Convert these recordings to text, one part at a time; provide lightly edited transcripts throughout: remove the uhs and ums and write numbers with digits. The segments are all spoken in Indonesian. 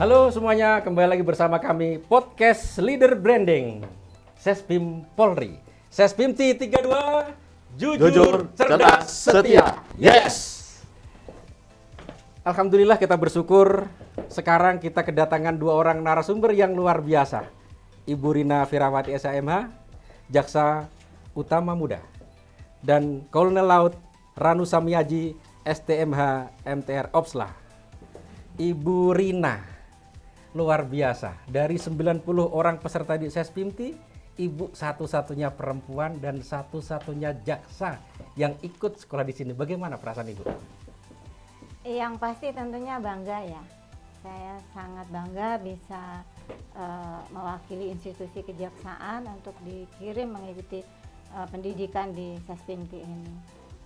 Halo semuanya, kembali lagi bersama kami Podcast Leader Branding Sespim Polri. Sespim T32 Jujur, cerdas, setia. Yes! Alhamdulillah kita bersyukur sekarang kita kedatangan dua orang narasumber yang luar biasa. Ibu Rina Firawati SHMH, Jaksa Utama Muda, dan Kolonel Laut Ranu Samiaji STMH MTR Opsla. Ibu Rina luar biasa, dari 90 orang peserta di Sespimti, ibu satu-satunya perempuan dan satu-satunya jaksa yang ikut sekolah di sini. Bagaimana perasaan ibu? Yang pasti tentunya bangga ya. Saya sangat bangga bisa mewakili institusi kejaksaan untuk dikirim mengikuti pendidikan di Sespimti ini.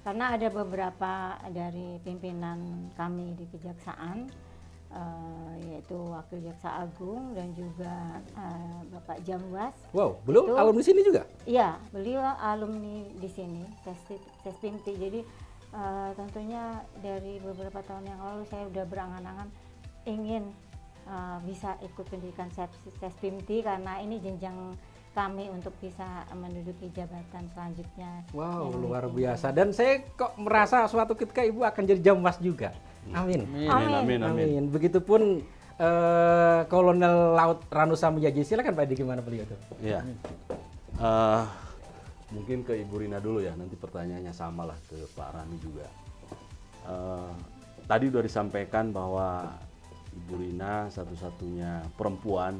Karena ada beberapa dari pimpinan kami di kejaksaan, yaitu Wakil Jaksa Agung dan juga Bapak Jamwas. Wow, belum alumni sini juga? Iya, beliau alumni di sini, Sespimti. Jadi tentunya dari beberapa tahun yang lalu saya sudah berangan-angan ingin bisa ikut pendidikan Sespimti karena ini jenjang kami untuk bisa menduduki jabatan selanjutnya. Wow, luar biasa. Dan saya kok merasa suatu ketika ibu akan jadi Jamwas juga. Amin. Amin. Begitupun Kolonel Laut Ranu Samiaji. Silakan Pak Edi, gimana beliau itu? Iya. Mungkin ke Ibu Rina dulu ya, nanti pertanyaannya sama lah ke Pak Rani juga. Tadi sudah disampaikan bahwa Ibu Rina satu-satunya perempuan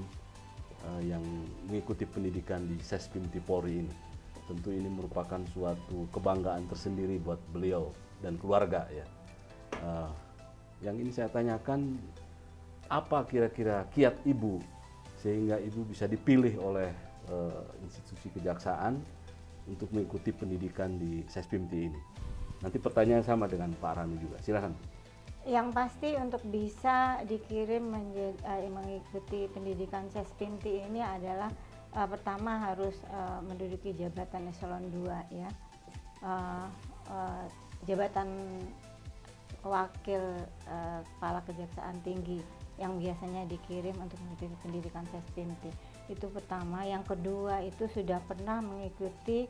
yang mengikuti pendidikan di Sespimti Polri ini. Tentu ini merupakan suatu kebanggaan tersendiri buat beliau dan keluarga ya. Yang ini saya tanyakan, apa kira-kira kiat ibu sehingga ibu bisa dipilih oleh institusi kejaksaan untuk mengikuti pendidikan di Sespimti ini? Nanti pertanyaan sama dengan Pak Rani juga, silakan. Yang pasti untuk bisa dikirim mengikuti pendidikan Sespimti ini adalah pertama harus menduduki jabatan eselon 2 ya. Jabatan wakil kepala kejaksaan tinggi yang biasanya dikirim untuk mengikuti pendidikan Sespimti. Itu pertama. Yang kedua itu sudah pernah mengikuti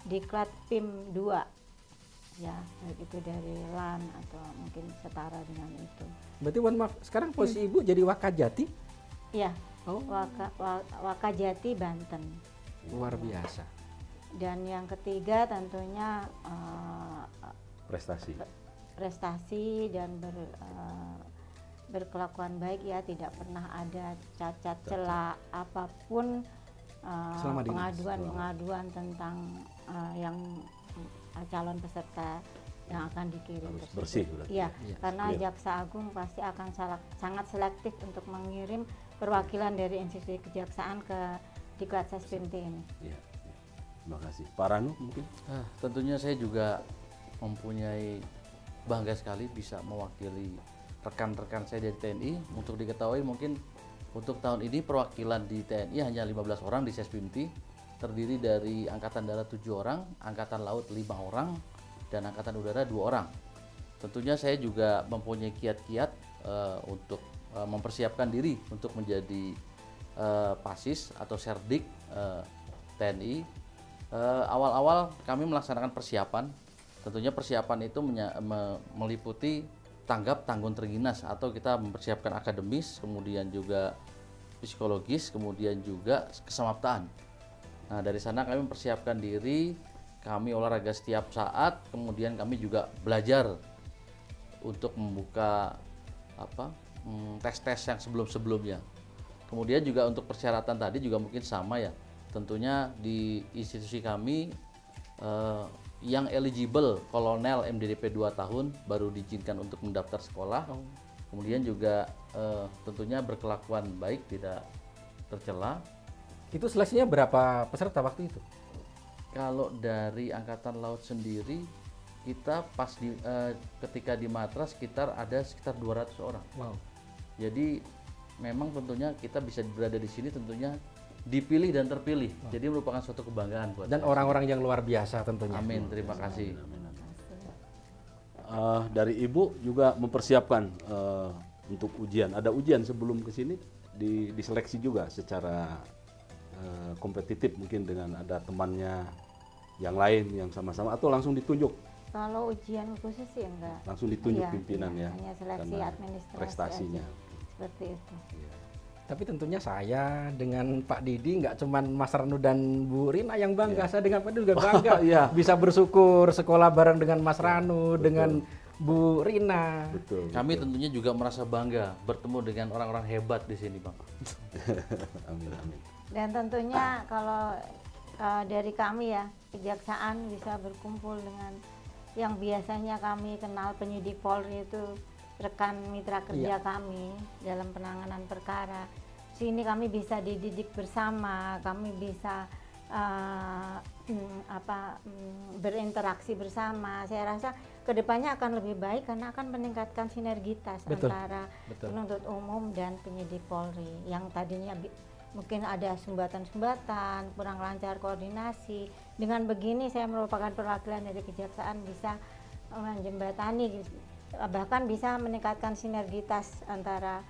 Diklat PIM 2. Ya, baik itu dari LAN atau mungkin setara dengan itu. Berarti maaf, sekarang posisi ibu jadi Wakajati? Iya, Wakajati Banten. Luar biasa. Dan yang ketiga tentunya prestasi dan berkelakuan baik ya, tidak pernah ada cacat celah apapun, pengaduan tentang yang calon peserta yang akan dikirim. Harus bersih berarti. Iya, karena Jaksa Agung pasti akan sangat selektif untuk mengirim perwakilan dari institusi kejaksaan ke Diklat Sespimti ini. Iya. Terima kasih. Pak Ranu mungkin? Tentunya saya juga mempunyai bangga sekali bisa mewakili rekan-rekan saya dari TNI. Untuk diketahui mungkin untuk tahun ini perwakilan di TNI hanya 15 orang di Sespimti, terdiri dari Angkatan Darat 7 orang, Angkatan Laut 5 orang, dan Angkatan Udara 2 orang. Tentunya saya juga mempunyai kiat-kiat untuk mempersiapkan diri untuk menjadi PASIS atau Serdik TNI. Awal-awal kami melaksanakan persiapan. Tentunya persiapan itu meliputi tanggap tanggung terginas, atau kita mempersiapkan akademis, kemudian juga psikologis, kemudian juga kesamaptaan. Nah, dari sana kami mempersiapkan diri, kami olahraga setiap saat, kemudian kami juga belajar untuk membuka tes-tes yang sebelum-sebelumnya. Kemudian juga untuk persyaratan tadi juga mungkin sama ya. Tentunya di institusi kami yang eligible kolonel MDDP 2 tahun baru diizinkan untuk mendaftar sekolah. Kemudian juga tentunya berkelakuan baik, tidak tercela. Itu seleksinya berapa peserta waktu itu? Kalau dari Angkatan Laut sendiri, kita pas ketika di Matra sekitar 200 orang. Wow. Jadi memang tentunya kita bisa berada di sini tentunya dipilih dan terpilih. Wow. Jadi merupakan suatu kebanggaan buat dan orang-orang yang luar biasa tentunya. Amin, terima kasih. Dari Ibu juga mempersiapkan untuk ujian. Ada ujian sebelum ke sini diseleksi juga secara kompetitif, mungkin dengan ada temannya yang lain yang sama-sama, atau langsung ditunjuk? Kalau ujian khusus sih enggak. Langsung ditunjuk Iya, pimpinan iya, ya. hanya seleksi karena administrasi prestasinya. aja. Seperti itu. Iya. Tapi tentunya saya dengan Pak Didi nggak cuman Mas Ranu dan Bu Rina yang bangga, saya dengan Pak Didi juga bangga. Iya. Bisa bersyukur sekolah bareng dengan Mas Ranu, dengan Bu Rina. Betul. Kami tentunya juga merasa bangga bertemu dengan orang-orang hebat di sini, Bang. Amin, amin. Dan tentunya kalau dari kami ya, kejaksaan bisa berkumpul dengan yang biasanya kami kenal penyidik Polri itu rekan mitra kerja kami dalam penanganan perkara. Sini kami bisa dididik bersama, kami bisa berinteraksi bersama. Saya rasa kedepannya akan lebih baik karena akan meningkatkan sinergitas antara penuntut umum dan penyidik Polri yang tadinya mungkin ada sumbatan-sumbatan, kurang lancar koordinasi. Dengan begini saya merupakan perwakilan dari kejaksaan bisa menjembatani, bahkan bisa meningkatkan sinergitas antara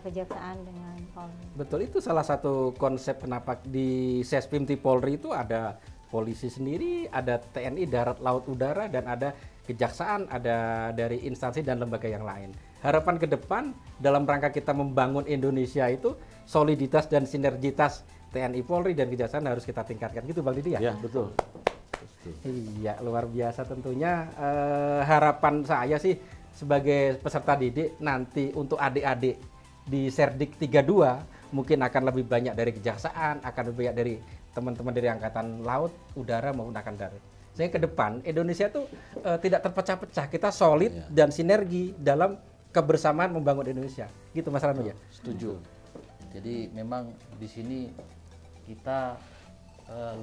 kejaksaan dengan Polri. Betul, itu salah satu konsep kenapa di Sespimti Polri itu ada polisi sendiri, ada TNI Darat Laut Udara, dan ada kejaksaan, ada dari instansi dan lembaga yang lain. Harapan ke depan dalam rangka kita membangun Indonesia itu soliditas dan sinergitas TNI Polri dan kejaksaan harus kita tingkatkan, gitu Bang Didi ya? Ya, betul. Iya, luar biasa tentunya. Harapan saya sih sebagai peserta didik nanti untuk adik-adik di Serdik 32 mungkin akan lebih banyak dari kejaksaan, akan lebih banyak dari teman-teman dari Angkatan Laut, Udara maupun Angkatan Darat. Sehingga ke depan Indonesia tuh tidak terpecah-pecah, kita solid dan sinergi dalam kebersamaan membangun Indonesia. Gitu Mas Rano ya? Setuju. Jadi memang di sini kita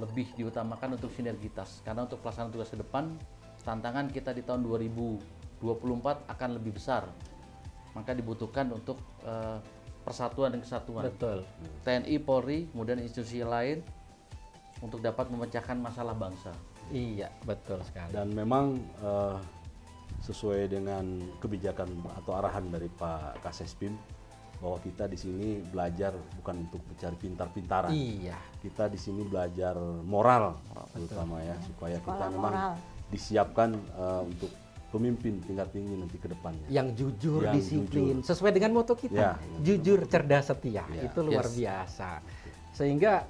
lebih diutamakan untuk sinergitas, karena untuk pelaksanaan tugas ke depan tantangan kita di tahun 2024 akan lebih besar, maka dibutuhkan untuk persatuan dan kesatuan. Betul. TNI, Polri, kemudian institusi lain untuk dapat memecahkan masalah bangsa. Iya, betul sekali. Dan memang sesuai dengan kebijakan atau arahan dari Pak Kasespim, bahwa kita di sini belajar bukan untuk mencari pintar-pintaran. Iya. Kita di sini belajar moral terutama ya, supaya kita memang disiapkan untuk pemimpin tingkat tinggi nanti ke depannya. Yang jujur, Yang disiplin, jujur. sesuai dengan moto kita. Ya, jujur, cerdas, setia. Ya. Itu luar biasa. Sehingga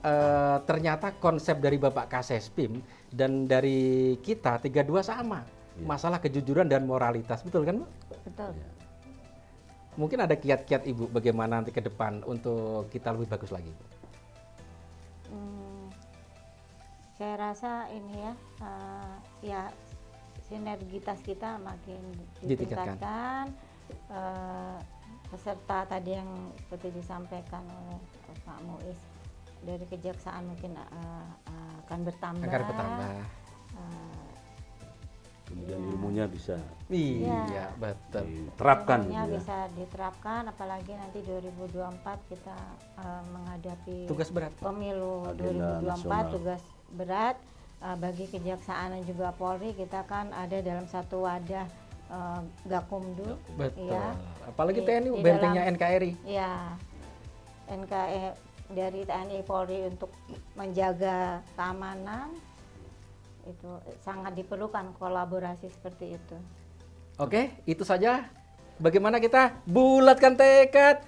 ternyata konsep dari Bapak Kasespim dan dari kita 32 sama. Masalah kejujuran dan moralitas. Betul kan, Bu? Betul. Ya. Mungkin ada kiat-kiat Ibu bagaimana nanti ke depan untuk kita lebih bagus lagi, Bu? Saya rasa ini ya sinergitas kita makin ditingkatkan. Peserta tadi yang seperti disampaikan oleh Pak Muiz dari kejaksaan mungkin akan bertambah. Akan bertambah. Kemudian ilmunya bisa Iya, betul. diterapkan. Ilmunya gitu ya. bisa diterapkan, apalagi nanti 2024 kita menghadapi Tugas berat. pemilu Agenda 2024 nasional. tugas berat bagi kejaksaan dan juga Polri. Kita kan ada dalam satu wadah Gakumdu. Betul. Ya. Apalagi Di- TNI di bentengnya dalam- NKRI. Ya, NKRI dari TNI Polri untuk menjaga keamanan itu sangat diperlukan kolaborasi seperti itu. Oke, itu saja. Bagaimana kita bulatkan tekad.